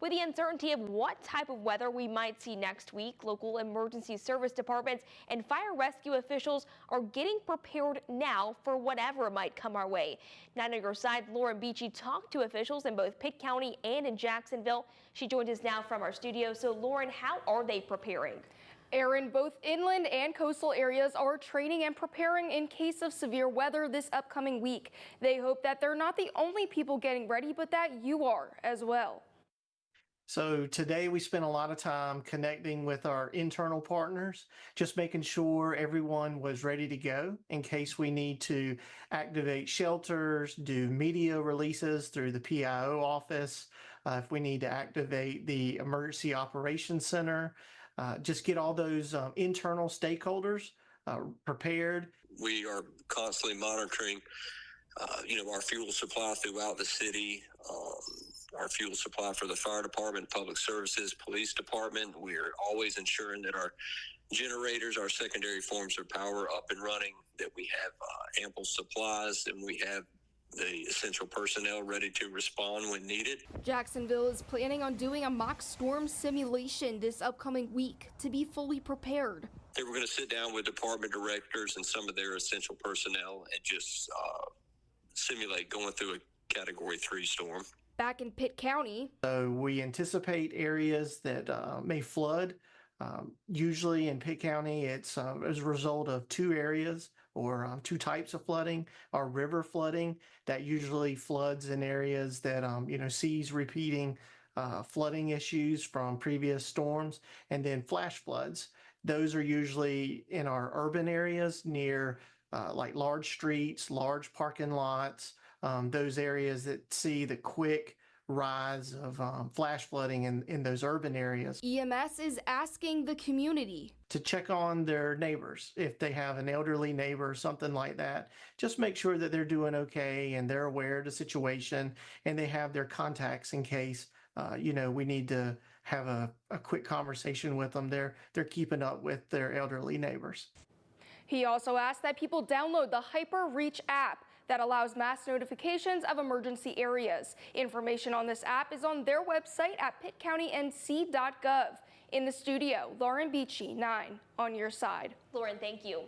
With the uncertainty of what type of weather we might see next week, local emergency service departments and fire rescue officials are getting prepared now for whatever might come our way. Now on your side, Lauren Beachy talked to officials in both Pitt County and in Jacksonville. She joins us now from our studio. So Lauren, how are they preparing? Aaron, both inland and coastal areas are training and preparing in case of severe weather this upcoming week. They hope that they're not the only people getting ready, but that you are as well. So today we spent a lot of time connecting with our internal partners, just making sure everyone was ready to go in case we need to activate shelters, do media releases through the PIO office, if we need to activate the Emergency Operations Center, just get all those internal stakeholders prepared. We are constantly monitoring, our fuel supply throughout the city. Our fuel supply for the fire department, public services, police department. We're always ensuring that our generators, our secondary forms of power up and running, that we have ample supplies, and we have the essential personnel ready to respond when needed. Jacksonville is planning on doing a mock storm simulation this upcoming week to be fully prepared. They were going to sit down with department directors and some of their essential personnel and just simulate going through a Category 3 storm. Back in Pitt County, so we anticipate areas that may flood. Usually in Pitt County, it's as a result of two areas or two types of flooding. Our river flooding that usually floods in areas that sees repeating flooding issues from previous storms, and then flash floods. Those are usually in our urban areas near like large streets, large parking lots. Those areas that see the quick rise of flash flooding in those urban areas. EMS is asking the community to check on their neighbors. If they have an elderly neighbor or something like that, just make sure that they're doing okay and they're aware of the situation and they have their contacts in case, we need to have a quick conversation with them. They're keeping up with their elderly neighbors. He also asked that people download the HyperReach app that allows mass notifications of emergency areas. Information on this app is on their website at pittcountync.gov. In the studio, Lauren Beachy, 9 on your side. Lauren, thank you.